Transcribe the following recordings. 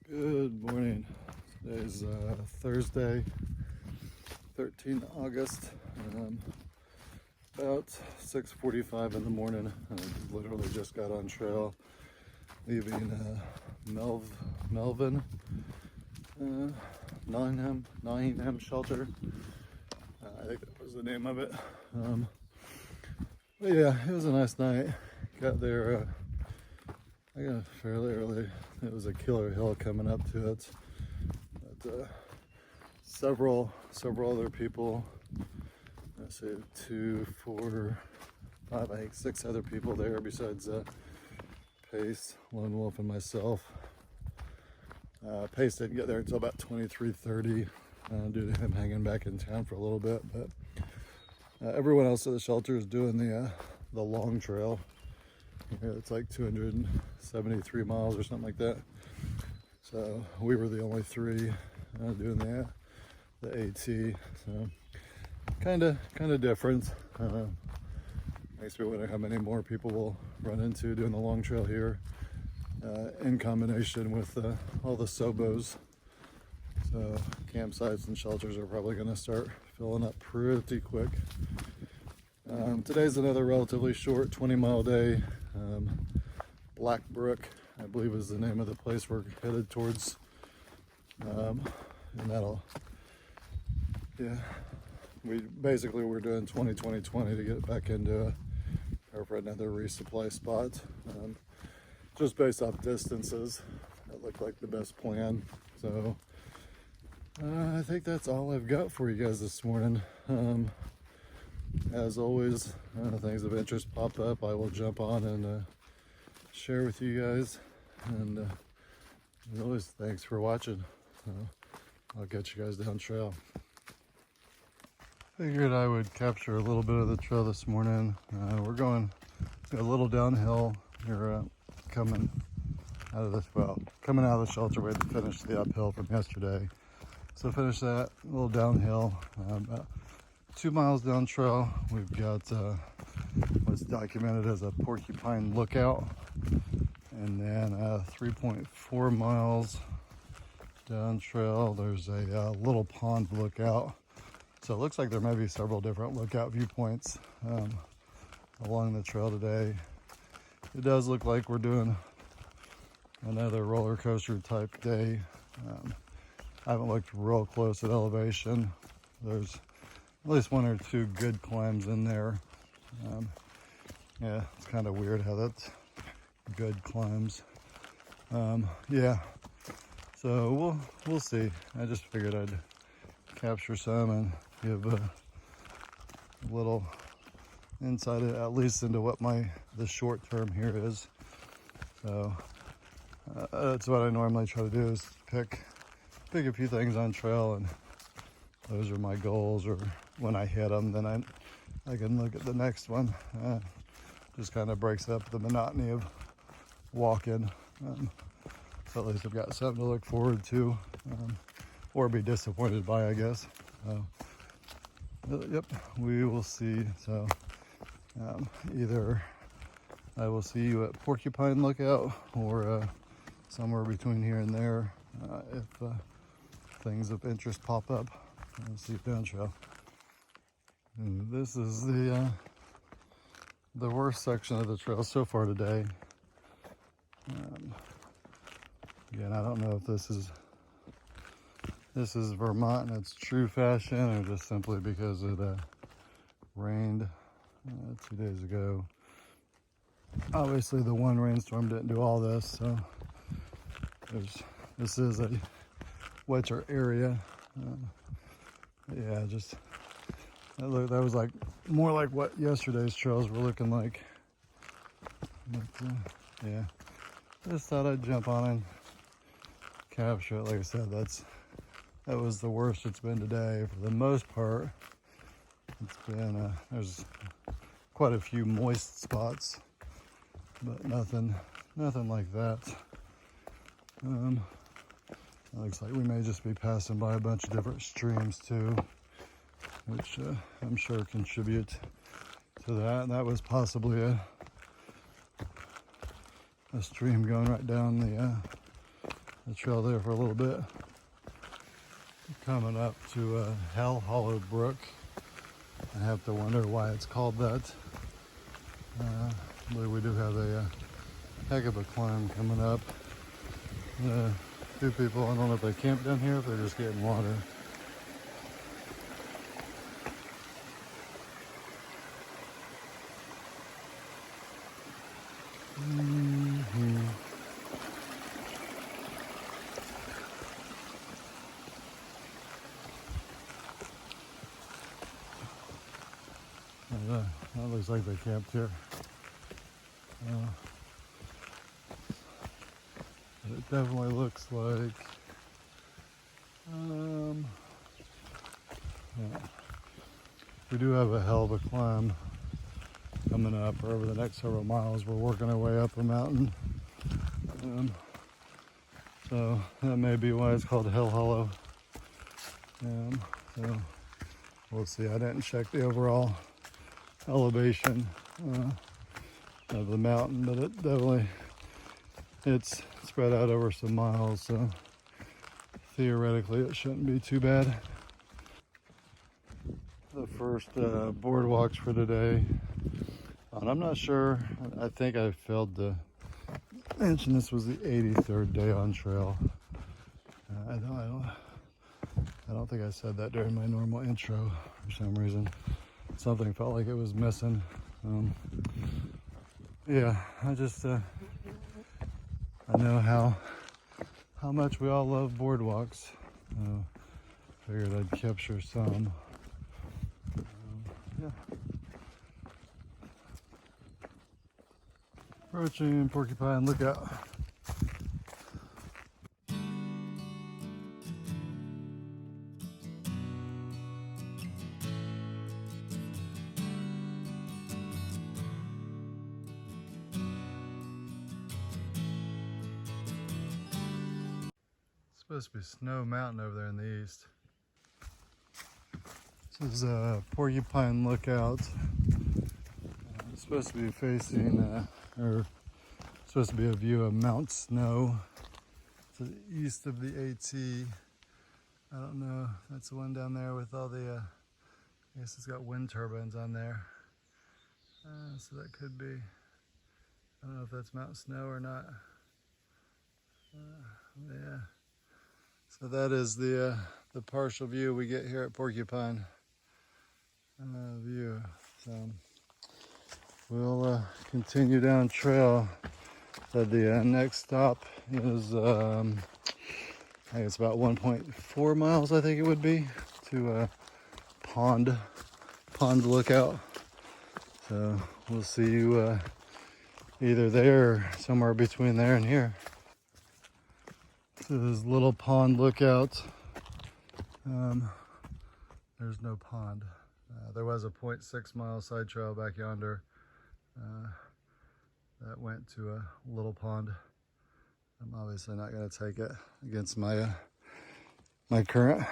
Good morning. Today's Thursday, 13th August. About 6:45 in the morning. I literally just got on trail, leaving Melville, Nauheim shelter. I think that was the name of it. But yeah, it was a nice night. Got there. I got fairly early. It was a killer hill coming up to it. But several other people. I say 2, 4, 5, I think 6 other people there besides Pace, Lone Wolf, and myself. Pace didn't get there until about 23:30 due to him hanging back in town for a little bit. But everyone else at the shelter is doing the long trail. It's like 273 miles or something like that. So we were the only 3 doing the AT. So kind of different. Makes me wonder how many more people will run into doing the long trail here, in combination with all the NOBOs. So campsites and shelters are probably going to start filling up pretty quick. Today's another relatively short 20-mile day. Brook, I believe, is the name of the place we're headed towards. And we're doing 20 to get back into or for another resupply spot. Just based off distances, that looked like the best plan. So I think that's all I've got for you guys this morning. As always, things of interest pop up, I will jump on and share with you guys. And as always, thanks for watching. I'll get you guys down trail. Figured I would capture a little bit of the trail this morning. We're going a little downhill. We're coming out of the shelter. We had to finish the uphill from yesterday. So finish that, a little downhill. About 2 miles down trail, we've got what's documented as a porcupine lookout. And then 3.4 miles down trail, there's a little pond lookout. So it looks like there may be several different lookout viewpoints along the trail today. It does look like we're doing another roller coaster type day. I haven't looked real close at elevation. There's at least 1 or 2 good climbs in there. Yeah, it's kind of weird how that's good climbs. Yeah, so we'll see. I just figured I'd capture some and give a little insight at least into what the short term here is. So that's what I normally try to do, is pick a few things on trail, and those are my goals, or when I hit them, then I can look at the next one. Just kind of breaks up the monotony of walking. So at least I've got something to look forward to, or be disappointed by, I guess. Yep, we will see. So either I will see you at Porcupine Lookout, or somewhere between here and there, if things of interest pop up. I'll see you down trail. And this is the worst section of the trail so far today. Again, I don't know if this is Vermont in its true fashion, or just simply because it rained 2 days ago. Obviously the one rainstorm didn't do all this, so this is a wetter area. Yeah, just that was like more like what yesterday's trails were looking like. But yeah, just thought I'd jump on and capture it. Like I said, that was the worst it's been today. For the most part, it's been there's quite a few moist spots, but nothing like that. It looks like we may just be passing by a bunch of different streams too, which I'm sure contribute to that. And that was possibly a stream going right down the trail there for a little bit. Coming up to Hell Hollow Brook. I have to wonder why it's called that. But we do have a heck of a climb coming up. Two people, I don't know if they camp down here, if they're just getting water. That looks like they camped here. It definitely looks like yeah. We do have a hell of a climb coming up over the next several miles. We're working our way up a mountain. So that may be why it's called Hell Hollow. So we'll see. I didn't check the overall elevation of the mountain, but it definitely, it's spread out over some miles, so theoretically it shouldn't be too bad. The first boardwalks for today, and I'm not sure, I think I failed to mention this was the 83rd day on trail. I don't think I said that during my normal intro for some reason. Something felt like it was missing. Yeah, I just I know how much we all love boardwalks. Figured I'd capture some. Yeah. Approaching Porcupine Lookout. Supposed to be Snow Mountain over there in the east. This is Porcupine Lookout. It's supposed to be facing, or supposed to be a view of Mount Snow to the east of the AT. I don't know. That's the one down there with all the, I guess it's got wind turbines on there. So that could be, I don't know if that's Mount Snow or not. Yeah. So that is the partial view we get here at Porcupine view. So we'll continue down trail. So the next stop is I think it's about 1.4 miles, I think it would be, to Pond Lookout. So we'll see you either there or somewhere between there and here. This is Little Pond Lookout. There's no pond. There was a 0.6 mile side trail back yonder that went to a little pond. I'm obviously not going to take it against my my current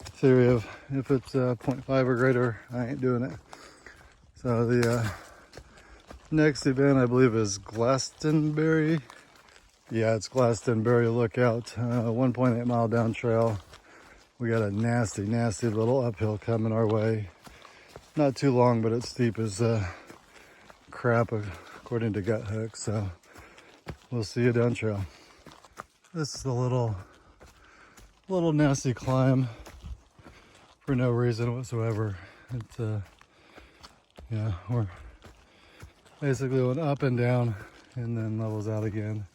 theory of if it's 0.5 or greater, I ain't doing it. So the next event I believe is Glastonbury. Yeah, it's Glastonbury Lookout, 1.8 mile down trail. We got a nasty little uphill coming our way. Not too long, but it's steep as crap according to Gut Hook. So we'll see you down trail. This is a little nasty climb for no reason whatsoever. It's yeah, we're basically going up and down and then levels out again.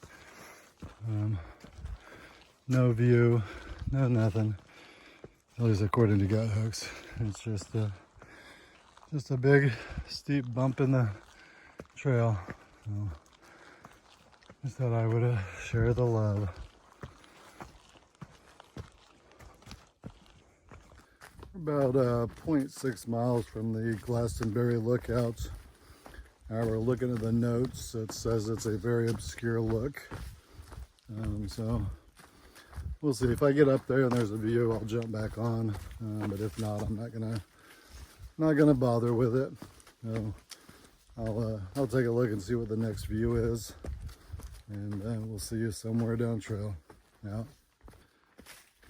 No view, no nothing. At least according to Gut Hooks. It's just a big steep bump in the trail. So just thought I would share the love. About 0.6 miles from the Glastonbury Lookout. We're looking at the notes. It says it's a very obscure look. So we'll see. If I get up there and there's a view, I'll jump back on. But if not, I'm not gonna bother with it. So I'll take a look and see what the next view is, and we'll see you somewhere down trail. Yeah.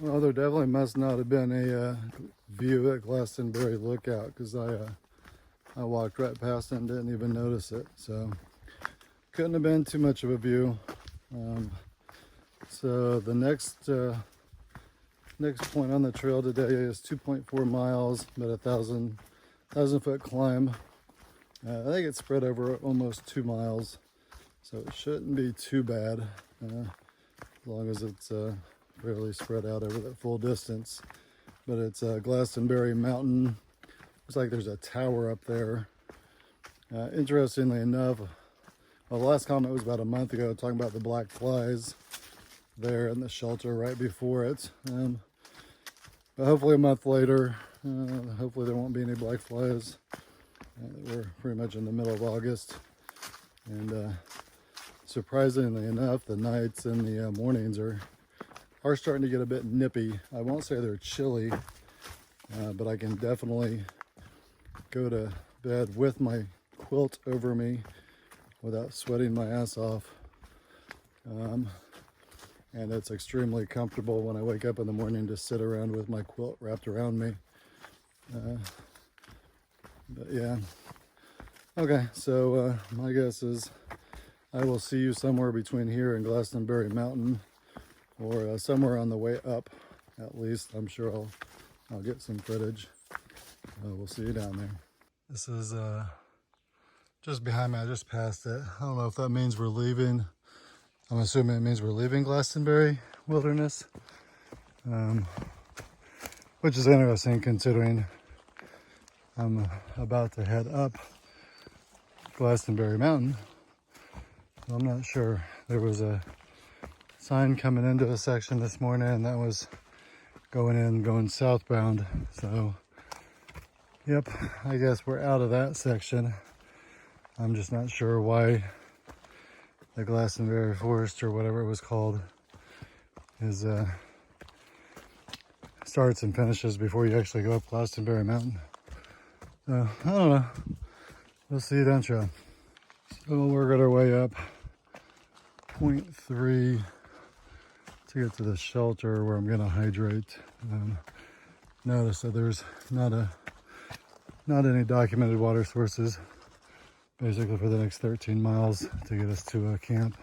Well, there definitely must not have been a view at Glastonbury Lookout, because I walked right past it and didn't even notice it. So couldn't have been too much of a view. So the next point on the trail today is 2.4 miles, about a thousand foot climb. I think it's spread over almost 2 miles, so it shouldn't be too bad, as long as it's fairly spread out over that full distance. But it's Glastonbury Mountain. Looks like there's a tower up there. Interestingly enough, well, the last comment was about a month ago, talking about the black flies there in the shelter right before it. But hopefully a month later, hopefully there won't be any black flies. We're pretty much in the middle of August, and surprisingly enough, the nights and the mornings are starting to get a bit nippy. I won't say they're chilly, but I can definitely go to bed with my quilt over me without sweating my ass off. And it's extremely comfortable when I wake up in the morning to sit around with my quilt wrapped around me. But yeah. Okay, so my guess is I will see you somewhere between here and Glastonbury Mountain, or somewhere on the way up, at least. I'm sure I'll get some footage. We'll see you down there. This is just behind me. I just passed it. I don't know if that means we're leaving. I'm assuming it means we're leaving Glastonbury Wilderness, which is interesting considering I'm about to head up Glastonbury Mountain. I'm not sure. There was a sign coming into a section this morning, and that was going southbound. So, yep, I guess we're out of that section. I'm just not sure why the Glastonbury Forest, or whatever it was called, is starts and finishes before you actually go up Glastonbury Mountain. So, I don't know. We'll see you down trail. So we'll work our way up 0.3 to get to the shelter where I'm gonna hydrate. Notice that there's not any documented water sources basically for the next 13 miles to get us to a camp,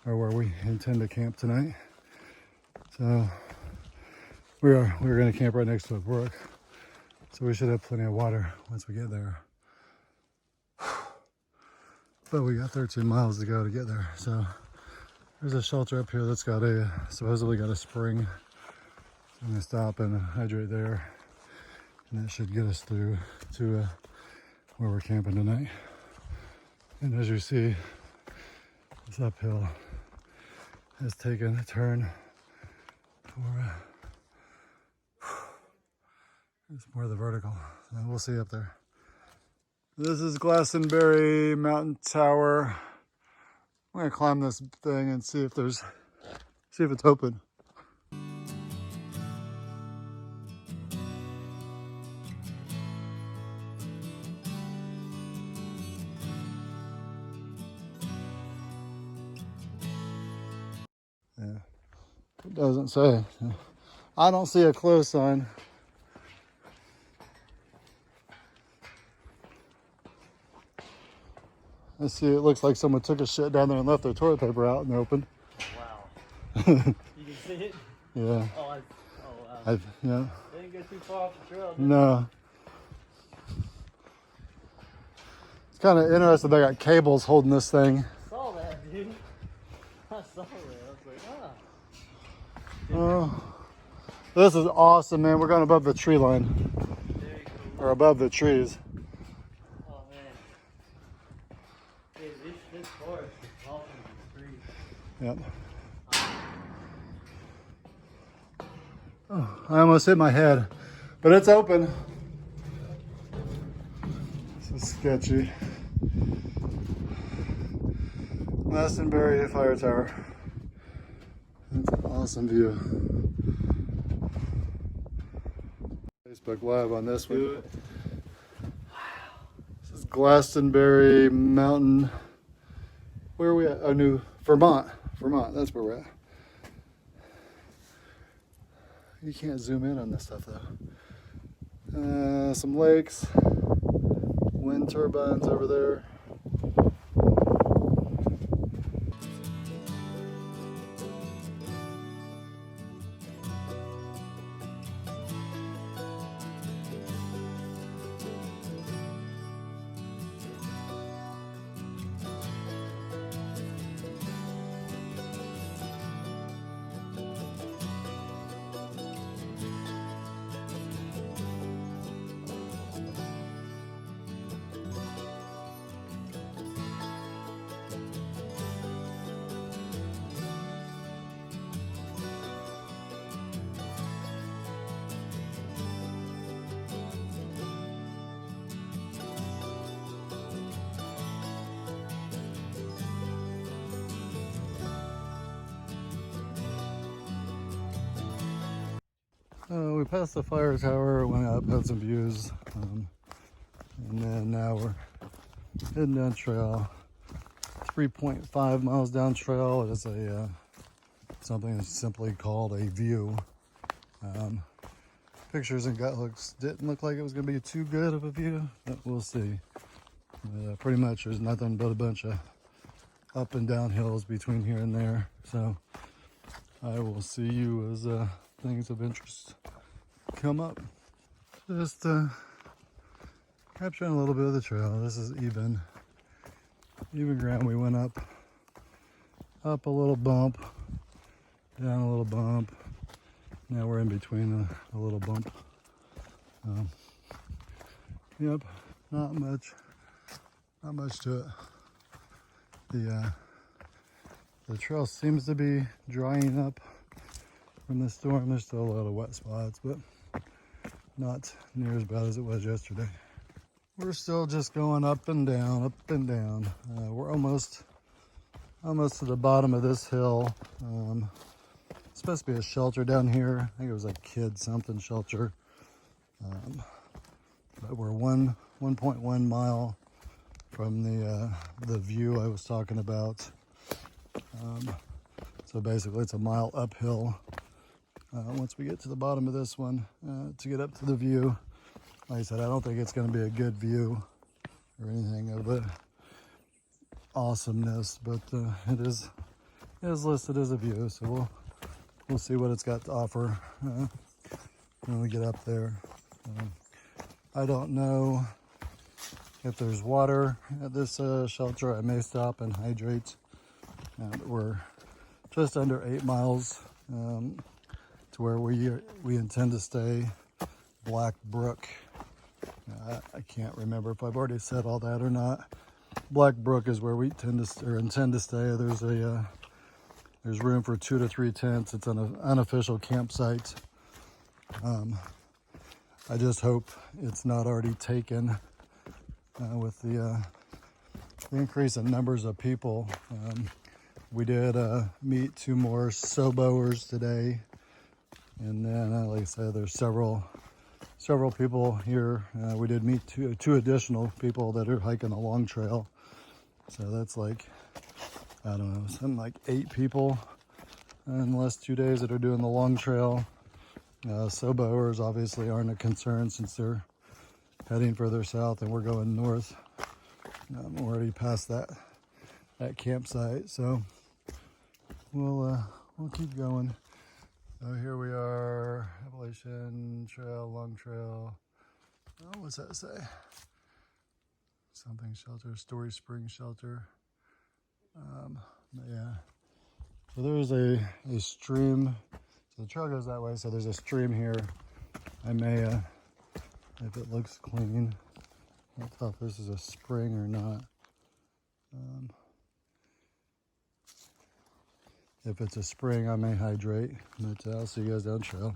or where we intend to camp tonight. So we're going to camp right next to a brook, so we should have plenty of water once we get there. But we got 13 miles to go to get there. So there's a shelter up here that's got supposedly got a spring. So I'm going to stop and hydrate there, and that should get us through to where we're camping tonight. And as you see, this uphill has taken a turn for it's more of the vertical. So we'll see up there. This is Glastonbury Mountain Tower. I'm gonna climb this thing and see if it's open. Yeah, it doesn't say. I don't see a close sign. I see it looks like someone took a shit down there and left their toilet paper out in the open. Wow. You can see it? Yeah. Oh, wow. Yeah. They didn't go too far off the trail, No. It's kind of interesting. They got cables holding this thing. I saw that, dude. I saw that. I was like, Oh, this is awesome, man. We're going above the tree line. Very cool. Or above the trees. Oh, man. Dude, this forest is awesome. It's free. Yep. Oh, I almost hit my head, but it's open. This is sketchy. Glastonbury Fire Tower. That's an awesome view. Facebook Live on this one. Wow. This is Glastonbury Mountain. Where are we at? Oh, Vermont. Vermont, that's where we're at. You can't zoom in on this stuff though. Some lakes, wind turbines over there. We passed the fire tower, went up, had some views, and then now we're heading down trail. 3.5 miles down trail. It is a something that's simply called a view. Pictures and gut looks didn't look like it was going to be too good of a view, but we'll see. Pretty much there's nothing but a bunch of up and down hills between here and there. So I will see you as things of interest come up. Just capturing a little bit of the trail. This is even ground. We went up a little bump, down a little bump. Now we're in between a little bump. Yep, not much to it. The trail seems to be drying up from the storm. There's still a lot of wet spots, but not near as bad as it was yesterday. We're still just going up and down, up and down. We're almost to the bottom of this hill. It's supposed to be a shelter down here. I think it was a kid something shelter. But we're 1.1 mile from the view I was talking about. So basically it's a mile uphill. Once we get to the bottom of this one, to get up to the view. Like I said, I don't think it's going to be a good view or anything of it awesomeness, but it is listed as a view, so we'll see what it's got to offer when we get up there. I don't know if there's water at this shelter. I may stop and hydrate. We're just under 8 miles to where we intend to stay. Brook. I can't remember if I've already said all that or not. Brook is where we intend to stay. There's room for 2 to 3 tents. It's an unofficial campsite. I just hope it's not already taken with the increase in numbers of people. We did meet 2 more NOBOers today, and then like I said, there's several people here. We did meet two additional people that are hiking the long trail. So that's like, I don't know, something like 8 people in the last 2 days that are doing the long trail. NOBOers obviously aren't a concern since they're heading further south and we're going north. We're already past that campsite, so we'll keep going. So here we are, Appalachian Trail, Long Trail. Oh, what's that say? Something shelter, Story Spring Shelter. Yeah. So there's a stream. So the trail goes that way. So there's a stream here. I may, if it looks clean, I don't know if this is a spring or not. If it's a spring, I may hydrate, but I'll see you guys down trail.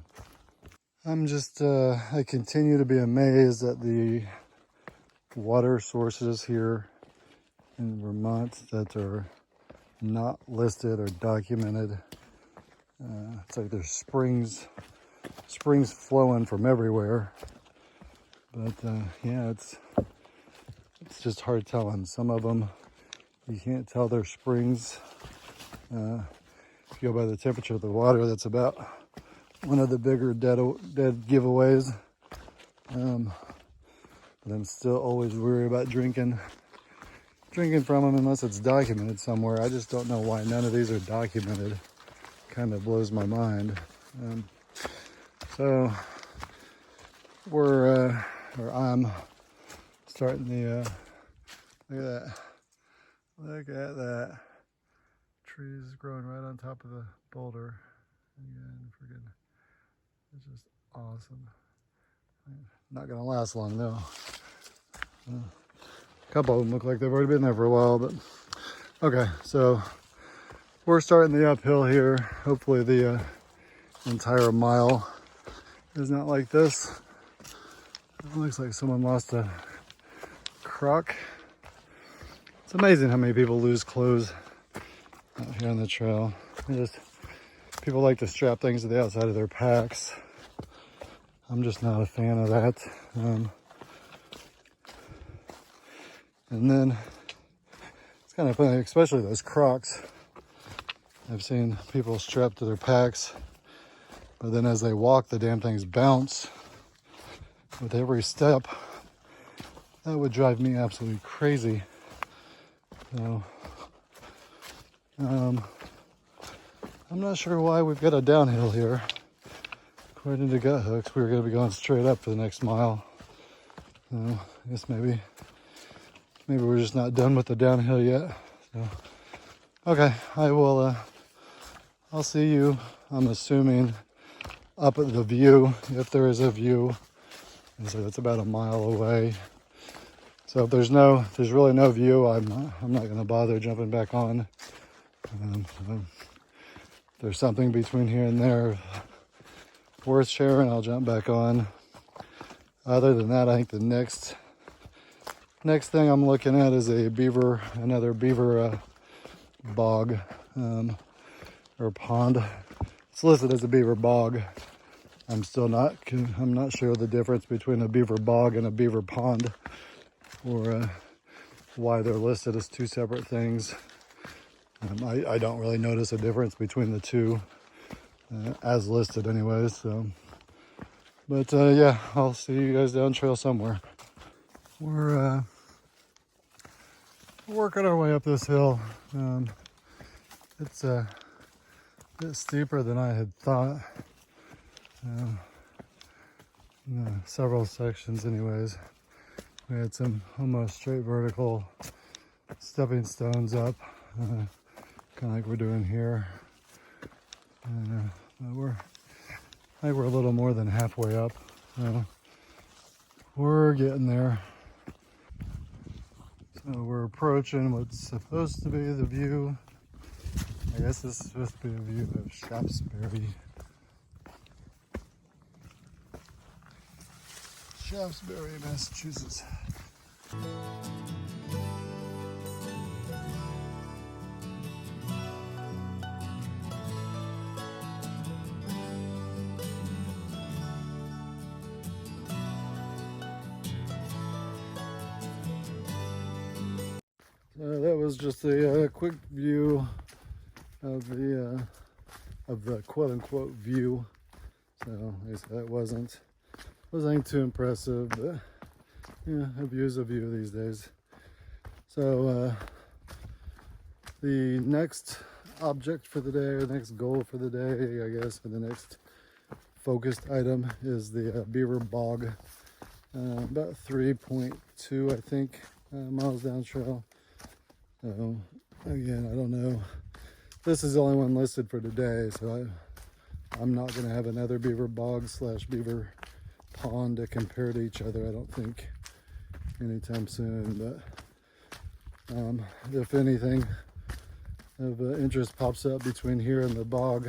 I'm just, I continue to be amazed at the water sources here in Vermont that are not listed or documented. It's like there's springs flowing from everywhere. But yeah, it's just hard telling. Some of them, you can't tell they're springs. If you go by the temperature of the water, that's about one of the bigger dead giveaways. But I'm still always worried about drinking from them unless it's documented somewhere. I just don't know why none of these are documented. Kind of blows my mind. So I'm starting the, look at that. Trees growing right on top of the boulder. Again, freaking, it's just awesome. Not gonna last long though. A couple of them look like they've already been there for a while, but okay, so we're starting the uphill here. Hopefully the entire mile is not like this. It looks like someone lost a crock. It's amazing how many people lose clothes out here on the trail. People like to strap things to the outside of their packs. I'm just not a fan of that. And then it's kind of funny, especially those Crocs. I've seen people strapped to their packs, but then as they walk, the damn things bounce with every step. That would drive me absolutely crazy. So, I'm not sure why we've got a downhill here. According to gut hooks, we were going to be going straight up for the next mile. I guess maybe we're just not done with the downhill yet. So, okay, I'll see you, I'm assuming, up at the view, if there is a view. And so it's about a mile away. So if there's really no view, I'm not going to bother jumping back on. If there's something between here and there worth sharing, I'll jump back on. Other than that, I think the next thing I'm looking at is another beaver bog or pond. It's listed as a beaver bog. I'm not sure the difference between a beaver bog and a beaver pond, or why they're listed as two separate things. I don't really notice a difference between the two as listed anyways. So, but yeah, I'll see you guys down trail somewhere. We're working our way up this hill. It's a bit steeper than I had thought. Several sections anyways. We had some almost straight vertical stepping stones up, kind of like we're doing here. I think we're a little more than halfway up. We're getting there. So we're approaching what's supposed to be the view. I guess this is supposed to be a view of Shaftesbury. Shaftesbury, Massachusetts. That was just a quick view of the quote-unquote view. So I guess that wasn't too impressive, but yeah, a view's a view these days. So the next object for the day, or the next goal for the day, I guess, for the next focused item is the beaver bog. About 3.2, I think, miles down trail. So again, I don't know. This is the only one listed for today, so I'm not going to have another beaver bog / beaver pond to compare to each other, I don't think, anytime soon. But if anything of interest pops up between here and the bog,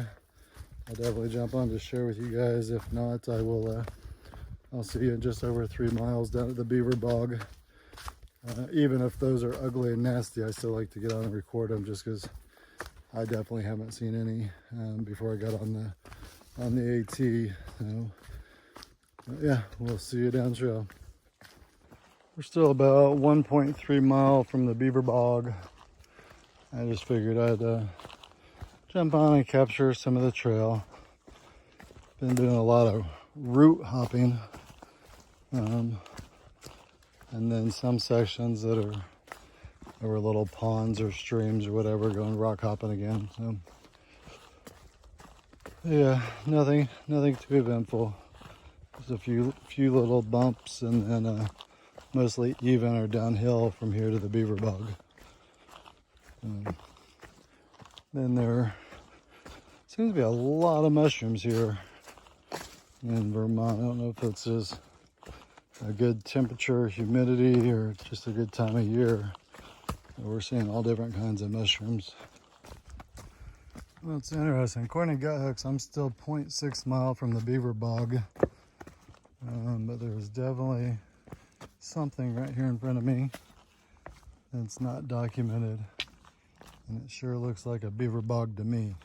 I'll definitely jump on to share with you guys. If not, I'll see you in just over 3 miles down at the beaver bog. Even if those are ugly and nasty, I still like to get on and record them, just because I definitely haven't seen any before I got on the AT. So, yeah, we'll see you down trail. We're still about 1.3 mile from the beaver bog. I just figured I'd jump on and capture some of the trail. Been doing a lot of root hopping, and then some sections that are over little ponds or streams or whatever, going rock hopping again. So yeah, nothing too eventful. Just a few little bumps, and then mostly even or downhill from here to the beaver bog. Then there seems to be a lot of mushrooms here in Vermont. I don't know if it's just a good temperature, humidity, or just a good time of year. We're seeing all different kinds of mushrooms. Well, it's interesting. According to gut hooks, I'm still 0.6 mile from the beaver bog. But there's definitely something right here in front of me that's not documented. And it sure looks like a beaver bog to me.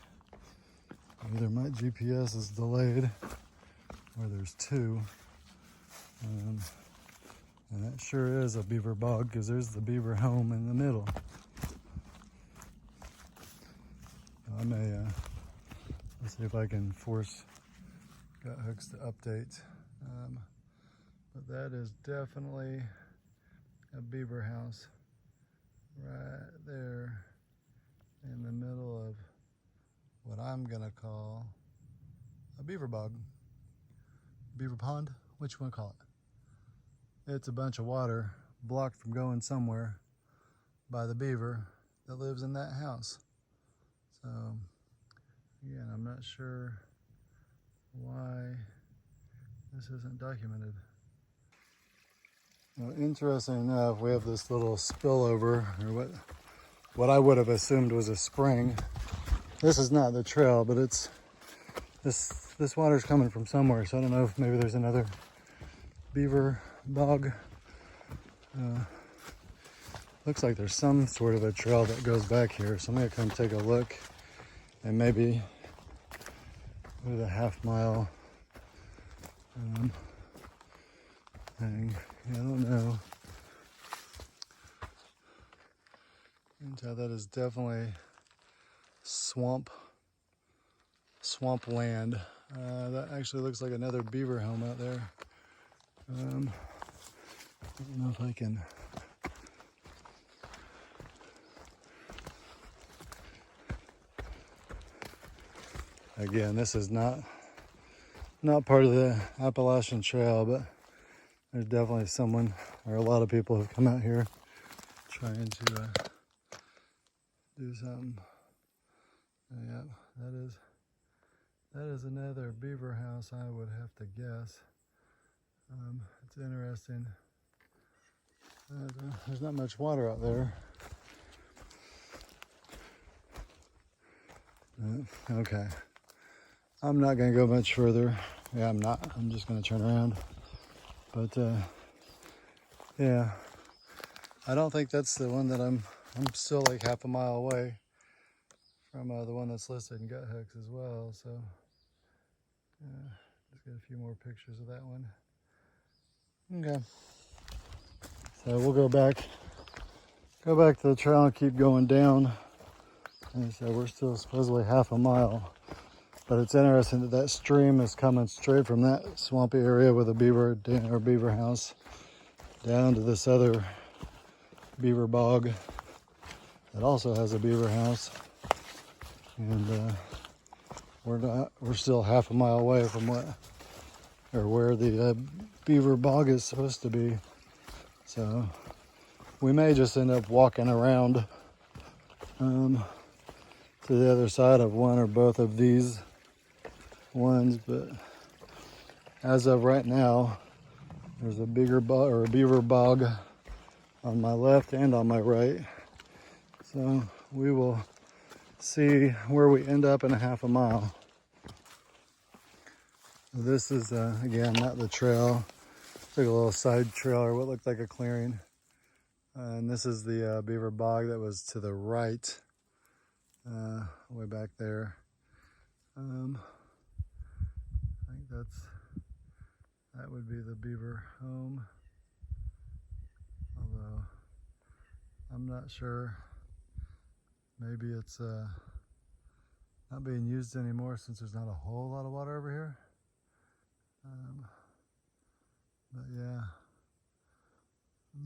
Either my GPS is delayed, or there's two. And it sure is a beaver bog, because there's the beaver home in the middle. I may, let's see if I can force gut hooks to update. But that is definitely a beaver house right there in the middle of what I'm gonna call a beaver bog. Beaver pond? What you wanna call it? It's a bunch of water blocked from going somewhere by the beaver that lives in that house. So, again, I'm not sure why this isn't documented. Well, interesting enough, we have this little spillover, or what I would have assumed was a spring. This is not the trail, but it's this water's coming from somewhere, so I don't know if maybe there's another beaver bog. Looks like there's some sort of a trail that goes back here, so I'm gonna come take a look and maybe do the half-mile thing. Yeah, I don't know. You can tell that is definitely swamp land. That actually looks like another beaver home out there. I don't know if I can. Again, this is not part of the Appalachian Trail, but there's definitely someone, or a lot of people have come out here trying to do something. Yeah, that is another beaver house, I would have to guess. It's interesting. There's not much water out there. Okay. I'm not going to go much further. Yeah, I'm not. I'm just going to turn around. But, yeah. I don't think that's the one that I'm still like half a mile away from the one that's listed in gut hooks as well. So, just get a few more pictures of that one. Okay. So we'll go back to the trail and keep going down. And so we're still supposedly half a mile. But it's interesting that stream is coming straight from that swampy area with a beaver or beaver house down to this other beaver bog that also has a beaver house. And we're still half a mile away from where the beaver bog is supposed to be. So we may just end up walking around to the other side of one or both of these ones, but as of right now, there's a beaver bog on my left and on my right. So we will see where we end up in a half a mile. This is again not the trail. Took a little side trail, or what looked like a clearing. And this is the beaver bog that was to the right, way back there. I think that would be the beaver home, although I'm not sure. Maybe it's not being used anymore since there's not a whole lot of water over here. But yeah,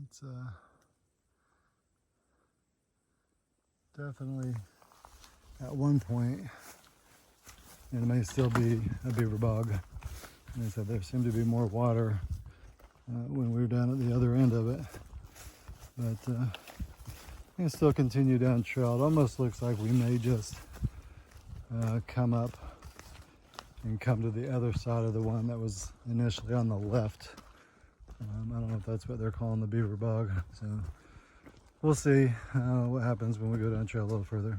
it's definitely at one point it may still be a beaver bog. And I said there seemed to be more water when we were down at the other end of it. But I can still continue down trail. It almost looks like we may just come up and come to the other side of the one that was initially on the left. I don't know if that's what they're calling the beaver bog. So we'll see what happens when we go down trail a little further.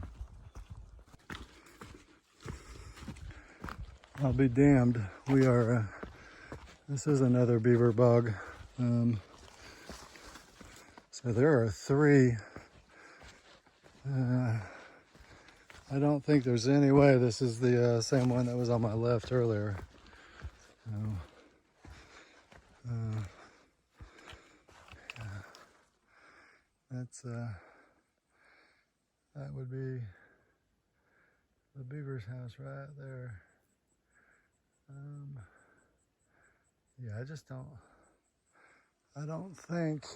I'll be damned. We are, this is another beaver bog. So there are 3. I don't think there's any way this is the same one that was on my left earlier. Yeah. That's that would be the beaver's house right there. Yeah, I don't think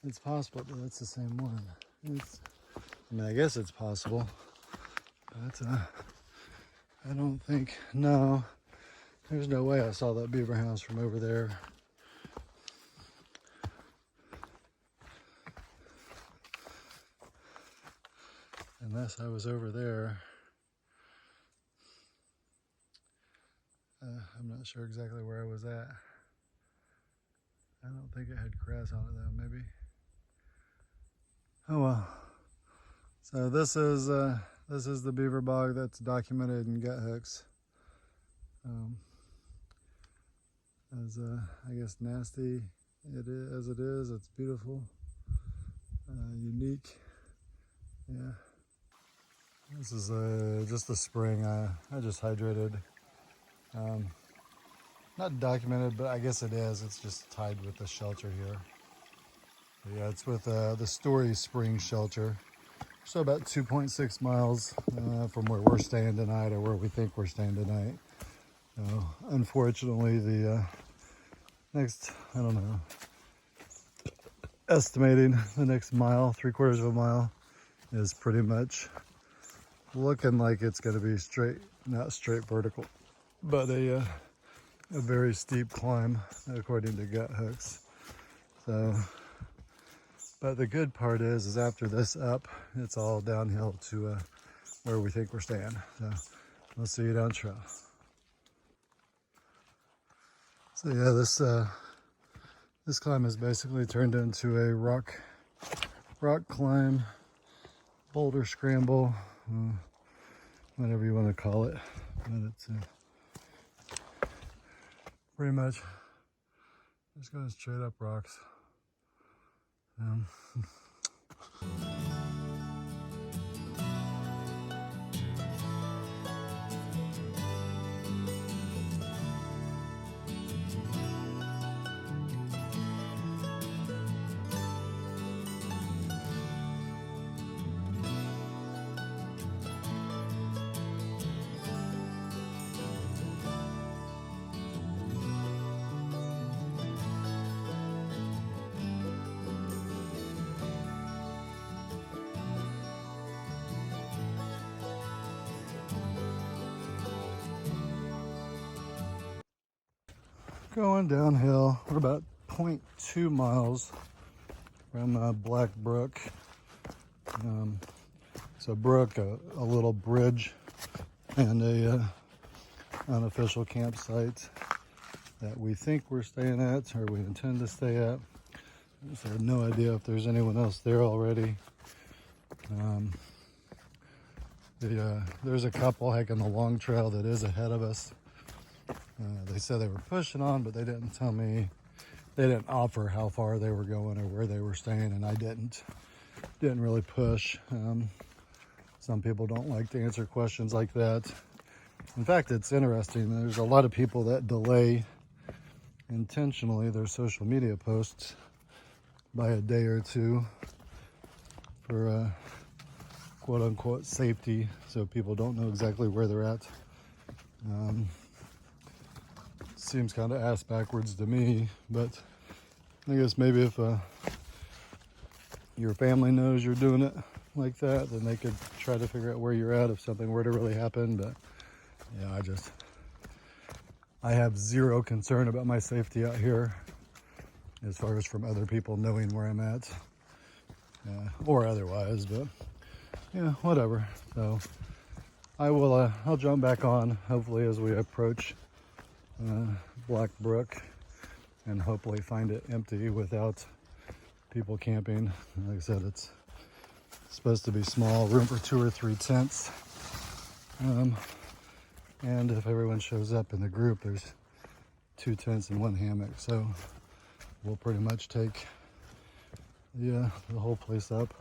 it's possible that it's the same one. I mean, I guess it's possible, but I don't think, no, there's no way I saw that beaver house from over there. Unless I was over there. I'm not sure exactly where I was at. I don't think it had grass on it though, maybe. Oh well. So this is the beaver bog that's documented in gut hooks. As I guess nasty as it is, it's beautiful, unique. Yeah. This is just the spring. I just hydrated. Not documented, but I guess it is. It's just tied with the shelter here. But yeah, it's with the Story Spring Shelter. So about 2.6 miles from where we're staying tonight, or where we think we're staying tonight. Unfortunately, the next, I don't know, estimating the next mile, 3/4 of a mile, is pretty much looking like it's going to be straight, not straight vertical, but a very steep climb according to gut hooks. So, but the good part is after this up, it's all downhill to where we think we're staying. So we'll see you down trail. So yeah, this climb has basically turned into a rock climb, boulder scramble, whatever you want to call it. But it's pretty much just going straight up rocks. Going downhill, we're about 0.2 miles from Black Brook. So Brook, a little bridge and a unofficial campsite that we think we're staying at, or we intend to stay at. So I have no idea if there's anyone else there already. There's a couple hiking the long trail that is ahead of us. They said they were pushing on, but they didn't tell me, they didn't offer how far they were going or where they were staying, and I didn't really push. Some people don't like to answer questions like that. In fact, it's interesting. There's a lot of people that delay intentionally their social media posts by a day or two for quote unquote safety, so people don't know exactly where they're at. seems kind of ass backwards to me, but I guess maybe if your family knows you're doing it like that, then they could try to figure out where you're at if something were to really happen. But yeah, I have zero concern about my safety out here as far as from other people knowing where I'm at, or otherwise, but yeah, whatever. So I'll jump back on hopefully as we approach Black Brook, and hopefully find it empty without people camping. Like I said, it's supposed to be small, room for 2 or 3 tents. And if everyone shows up in the group, there's 2 tents and 1 hammock. So we'll pretty much take the whole place up.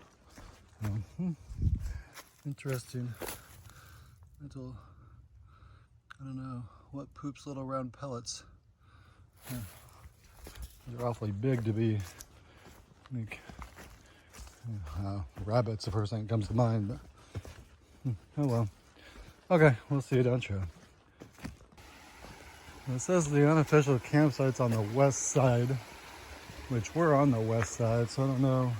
Interesting. Little, I don't know, what poops little round pellets. They're awfully big to be like rabbits, the first thing that comes to mind, but oh well. Okay, we'll see you down trail. It says the unofficial campsite's on the west side, which we're on the west side, so I don't know.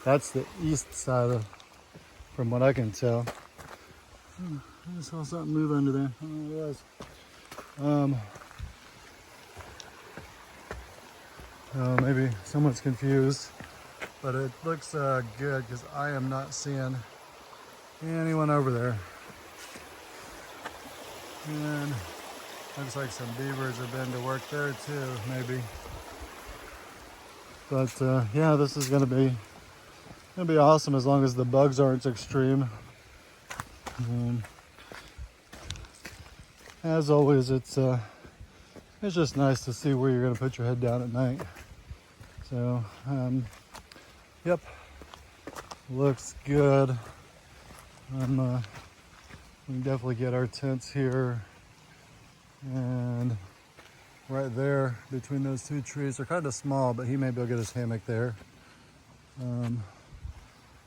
That's the east side from what I can tell. I just saw something move under there. I don't know what it was. Maybe someone's confused, but it looks good because I am not seeing anyone over there. And looks like some beavers have been to work there too, maybe. But yeah, this is gonna be awesome as long as the bugs aren't extreme. As always, it's just nice to see where you're gonna put your head down at night. So, yep, looks good. We can definitely get our tents here, and right there between those 2 trees. They're kind of small, but he may be able to get his hammock there.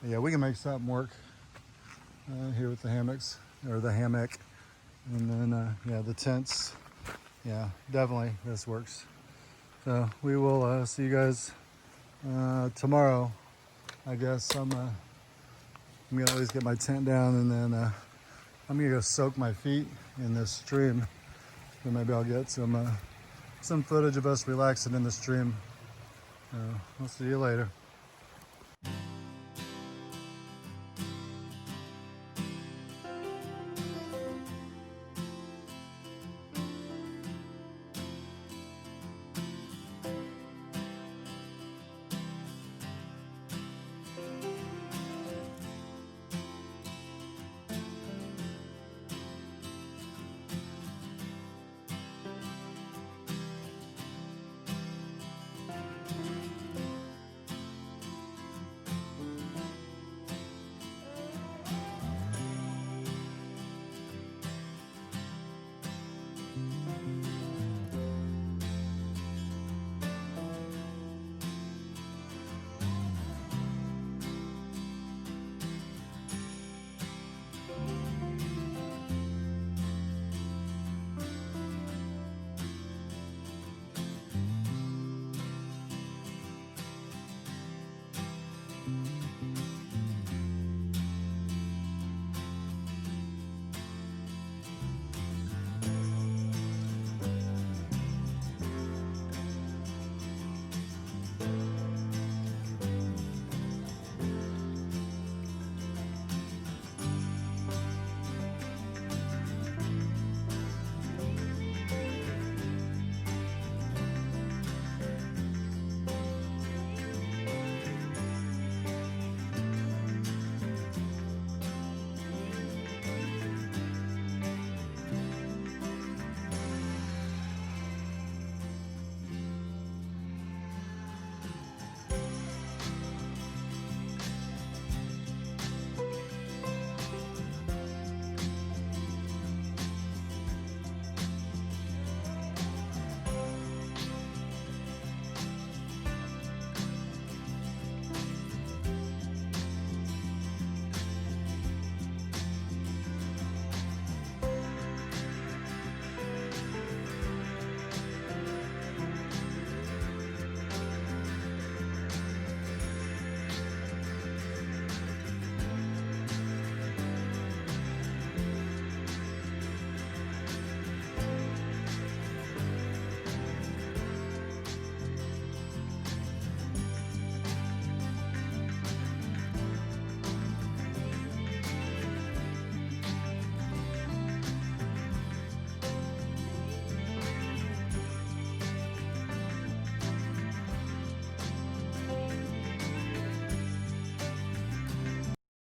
Yeah, we can make something work here with the hammocks, or the hammock, and then yeah, the tents. Yeah, definitely this works. So we will see you guys tomorrow. I guess I'm gonna at least get my tent down, and then I'm gonna go soak my feet in this stream. So maybe I'll get some footage of us relaxing in the stream. I'll see you later.